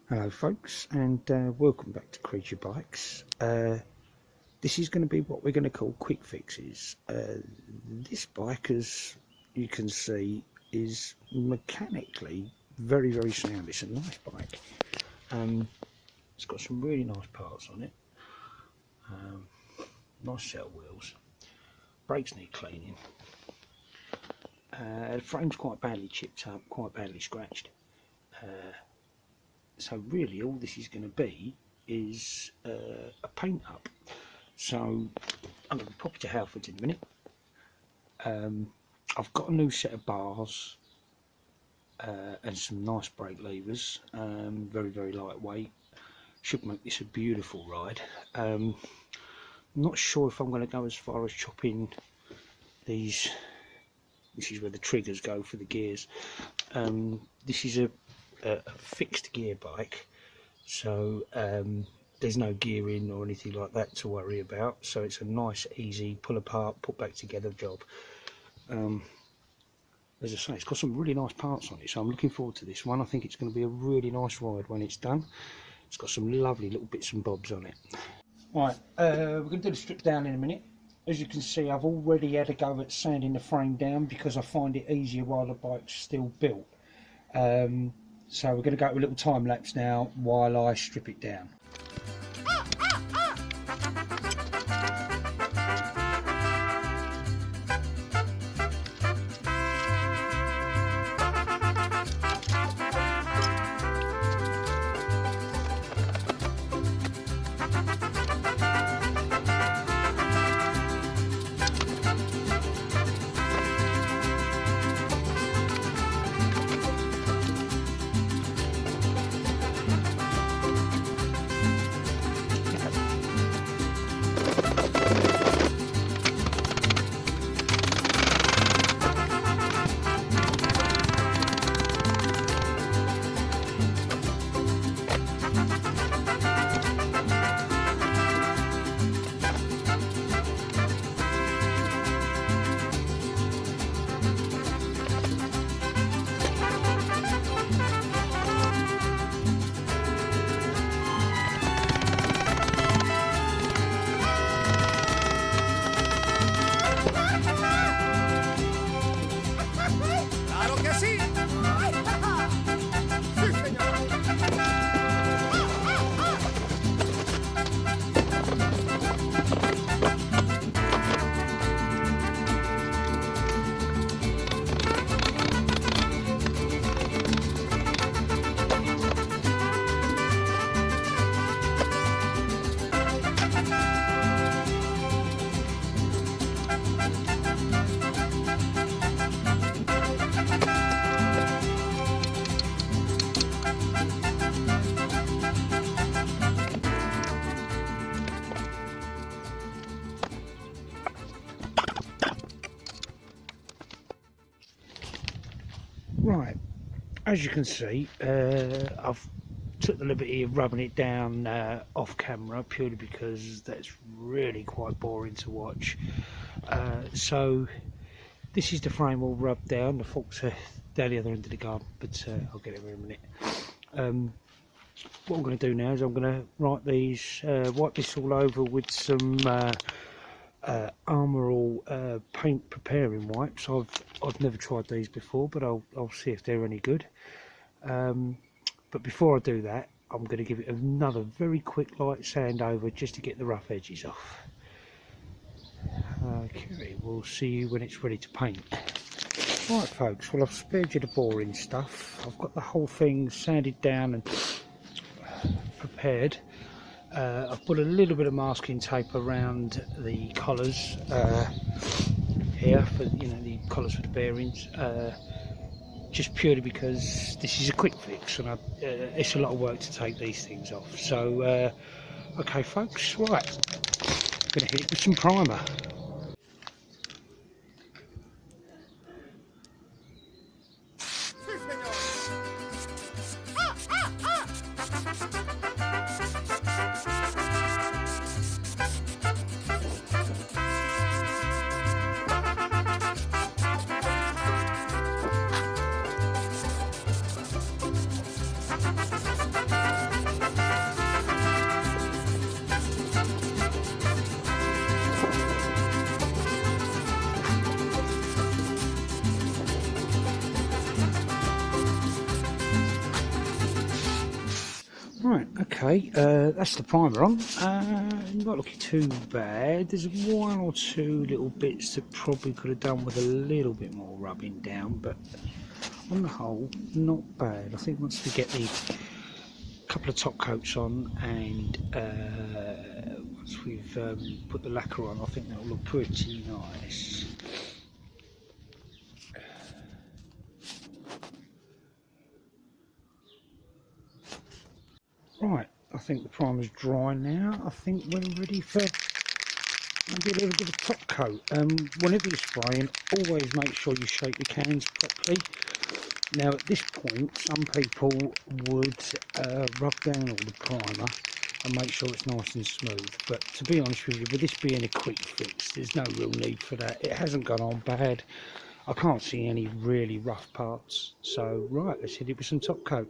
Hello folks, and welcome back to Creature Bikes. This is going to be what we're going to call quick fixes. This bike, as you can see, is mechanically very sound. It's a nice bike. It's got some really nice parts on it. Nice set of wheels. Brakes need cleaning. The frame's quite badly chipped up, quite badly scratched. So really all this is going to be is a paint up. So I'm going to pop it to Halfords in a minute. I've got a new set of bars and some nice brake levers, very lightweight. Should make this a beautiful ride. Not sure if I'm going to go as far as chopping these. This is where the triggers go for the gears. This is a fixed gear bike, so there's no gearing or anything like that to worry about, so it's a nice easy pull apart, put back together job. As I say, it's got some really nice parts on it, so I'm looking forward to this one. I think it's going to be a really nice ride when it's done. It's got some lovely little bits and bobs on it. Right, we're going to do the strip down in a minute. As you can see, I've already had a go at sanding the frame down because I find it easier while the bike's still built. So we're going to go to a little time lapse now while I strip it down. Right, as you can see, I've took the liberty of rubbing it down off camera purely because that's really quite boring to watch. So this is the frame all rubbed down. The forks are down the other end of the garden, but I'll get it in a minute. What I'm going to do now is I'm going to wipe this all over with some Armor paint preparing wipes. I've never tried these before, but I'll see if they're any good. But before I do that, I'm going to give it another very quick light sand over just to get the rough edges off. Okay, we'll see you when it's ready to paint. Right folks, well I've spared you the boring stuff. I've got the whole thing sanded down and prepared. I've put a little bit of masking tape around the collars here for the collars for the bearings, just purely because this is a quick fix and it's a lot of work to take these things off. So okay folks, right, I'm going to hit it with some primer. Okay, that's the primer on. Not looking too bad. There's one or two little bits that probably could have done with a little bit more rubbing down, but on the whole, not bad. I think once we get the couple of top coats on and once we've put the lacquer on, I think that will look pretty nice. Right, I think the primer's dry now. I think we're ready for maybe a little bit of top coat. Whenever you're spraying, always make sure you shake the cans properly. Now at this point, some people would rub down all the primer and make sure it's nice and smooth. But to be honest with you, with this being a quick fix, there's no real need for that. It hasn't gone on bad. I can't see any really rough parts. So right, let's hit it with some top coat.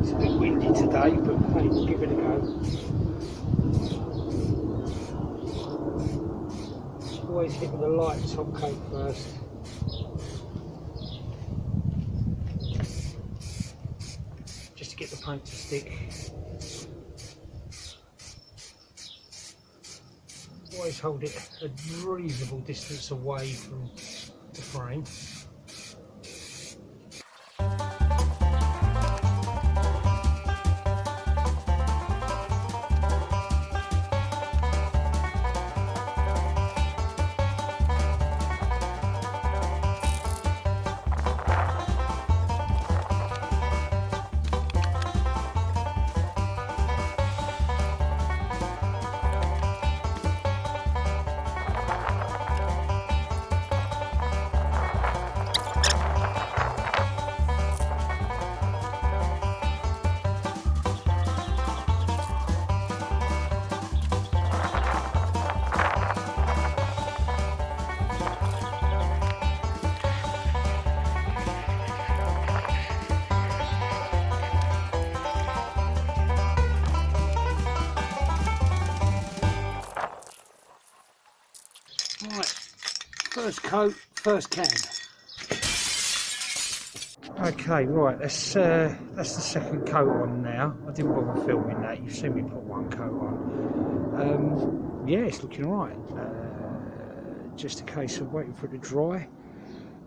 It's a bit windy today, but hey, we'll give it a go. Always hit with a light top coat first. Just to get the paint to stick. Always hold it a reasonable distance away from the frame. Right, first coat, first can. Okay, right, that's the second coat on now. I didn't bother filming that, you've seen me put one coat on. Yeah, it's looking alright. Just a case of waiting for it to dry.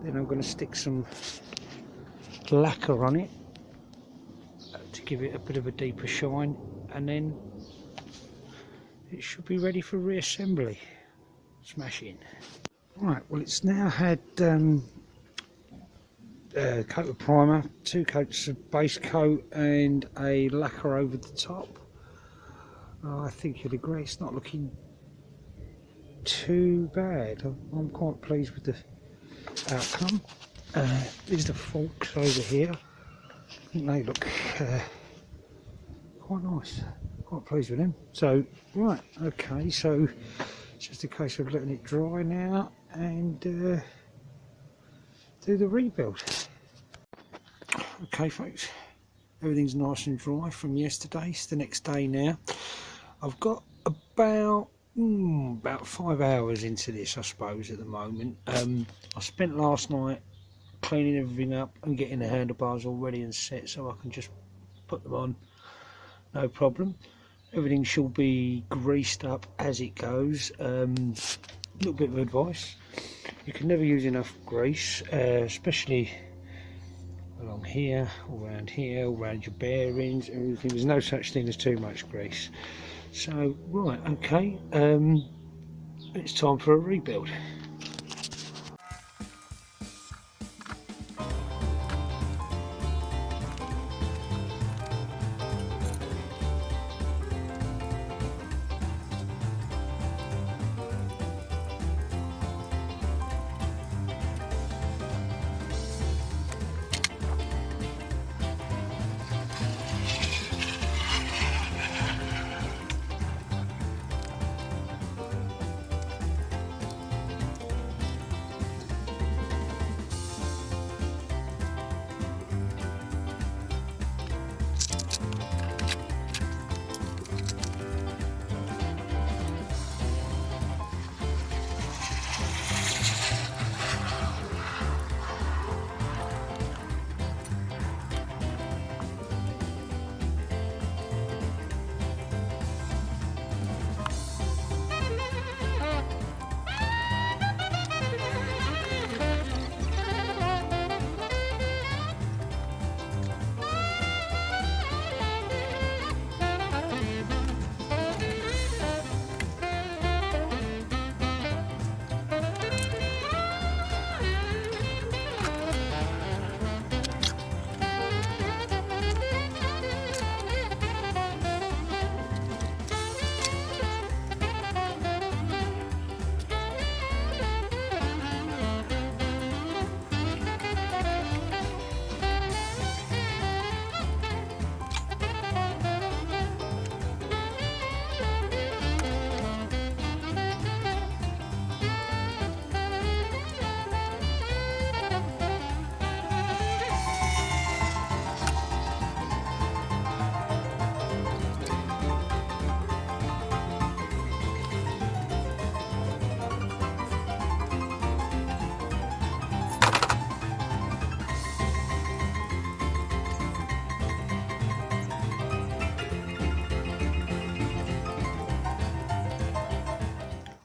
Then I'm going to stick some lacquer on it to give it a bit of a deeper shine, and then it should be ready for reassembly. Smashing. Right, well, it's now had a coat of primer, 2 coats of base coat and a lacquer over the top. I think you'll agree it's not looking too bad. I'm quite pleased with the outcome. There's the forks over here. I think they look quite nice. Quite pleased with them. So, right, okay, so it's just a case of letting it dry now and do the rebuild. Okay folks, everything's nice and dry from yesterday. It's the next day now. I've got about 5 hours into this, I suppose, at the moment. I spent last night cleaning everything up and getting the handlebars all ready and set so I can just put them on, no problem. Everything should be greased up as it goes. Little bit of advice: you can never use enough grease, especially along here, all around here, all around your bearings, everything. There's no such thing as too much grease. So right, okay, it's time for a rebuild.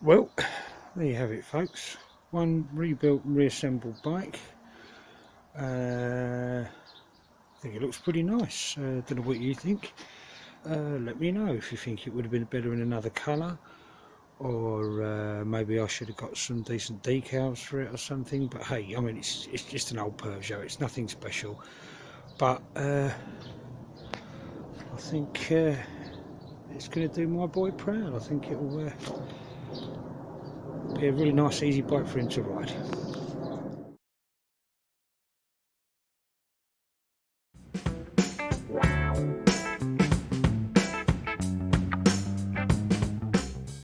Well, there you have it, folks. One rebuilt and reassembled bike. I think it looks pretty nice. Don't know what you think. Let me know if you think it would have been better in another colour, or maybe I should have got some decent decals for it or something. But hey, I mean, it's just an old Peugeot. It's nothing special. But I think it's going to do my boy proud. I think it will be a really nice, easy bike for him to ride.